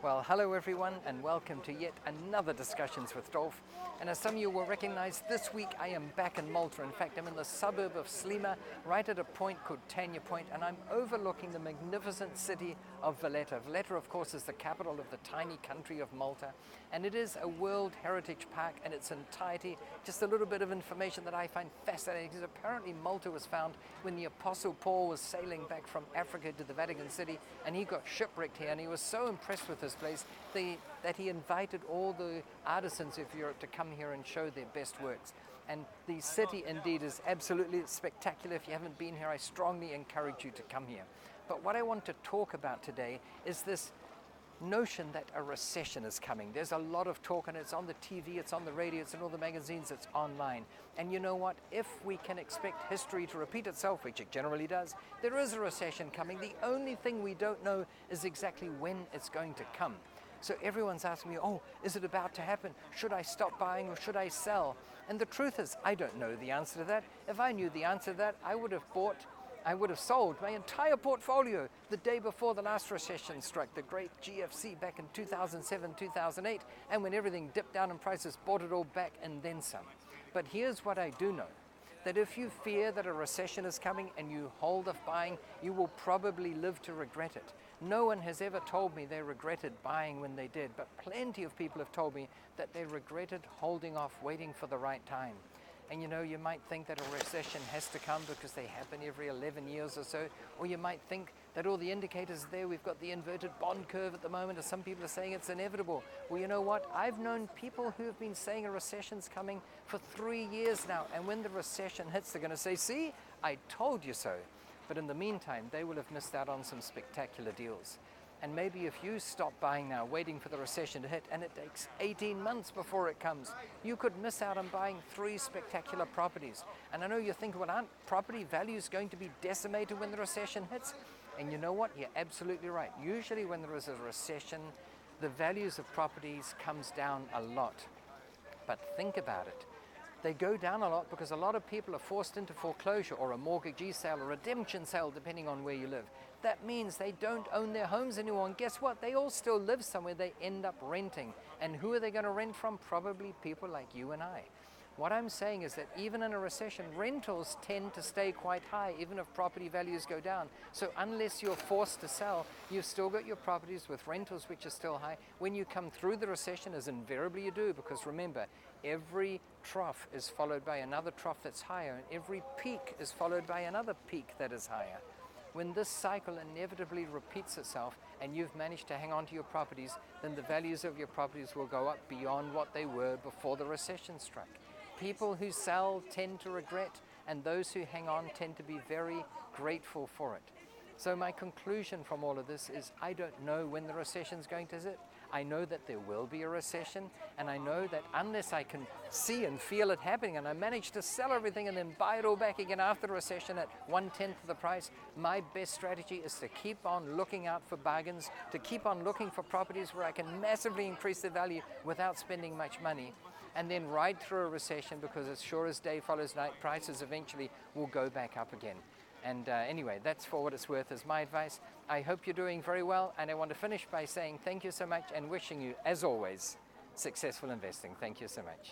Well, hello everyone and welcome to yet another Discussions with Dolf. And as some of you will recognize, this week I am back in Malta. In fact, I'm in the suburb of Slima, right at a point called Tanya Point, and I'm overlooking the magnificent city of Valletta. Valletta, of course, is the capital of the tiny country of Malta, and it is a World Heritage Park in its entirety. Just a little bit of information that I find fascinating, because apparently Malta was found when the Apostle Paul was sailing back from Africa to the Vatican City, and he got shipwrecked here, and he was so impressed with this place that he invited all the artisans of Europe to come here and show their best works. And the city indeed is absolutely spectacular. If you haven't been here, I strongly encourage you to come here. But what I want to talk about today is this notion that a recession is coming. There's a lot of talk, and it's on the TV, it's on the radio, it's in all the magazines, it's online. And you know what? If we can expect history to repeat itself, which it generally does, there is a recession coming. The only thing we don't know is exactly when it's going to come. So everyone's asking me, oh, is it about to happen? Should I stop buying or should I sell? And the truth is, I don't know the answer to that. If I knew the answer to that, I would have sold my entire portfolio the day before the last recession struck, the great GFC back in 2007, 2008, and when everything dipped down in prices, bought it all back and then some. But here's what I do know, that if you fear that a recession is coming and you hold off buying, you will probably live to regret it. No one has ever told me they regretted buying when they did, but plenty of people have told me that they regretted holding off, waiting for the right time. And you know, you might think that a recession has to come because they happen every 11 years or so, or you might think that all the indicators are there. We've got the inverted bond curve at the moment, or some people are saying it's inevitable. Well, you know what? I've known people who have been saying a recession's coming for 3 years now, and when the recession hits, they're going to say, see, I told you so. But in the meantime, they will have missed out on some spectacular deals. And maybe if you stop buying now, waiting for the recession to hit, and it takes 18 months before it comes, you could miss out on buying 3 spectacular properties. And I know you're thinking, well, aren't property values going to be decimated when the recession hits? And you know what? You're absolutely right. Usually when there is a recession, the values of properties comes down a lot. But think about it. They go down a lot because a lot of people are forced into foreclosure or a mortgagee sale or redemption sale, depending on where you live. That means they don't own their homes anymore. And guess what? They all still live somewhere. They end up renting. And who are they going to rent from? Probably people like you and I. What I'm saying is that even in a recession, rentals tend to stay quite high, even if property values go down. So unless you're forced to sell, you've still got your properties with rentals which are still high. When you come through the recession, as invariably you do, because remember, every trough is followed by another trough that's higher, and every peak is followed by another peak that is higher. When this cycle inevitably repeats itself and you've managed to hang on to your properties, then the values of your properties will go up beyond what they were before the recession struck. People who sell tend to regret, and those who hang on tend to be very grateful for it. So my conclusion from all of this is I don't know when the recession is going to hit. I know that there will be a recession, and I know that unless I can see and feel it happening and I manage to sell everything and then buy it all back again after the recession at 1/10 of the price, my best strategy is to keep on looking out for bargains, to keep on looking for properties where I can massively increase the value without spending much money, and then ride through a recession, because as sure as day follows night, prices eventually will go back up again. And anyway, that's for what it's worth as my advice. I hope you're doing very well, and I want to finish by saying thank you so much and wishing you, as always, successful investing. Thank you so much.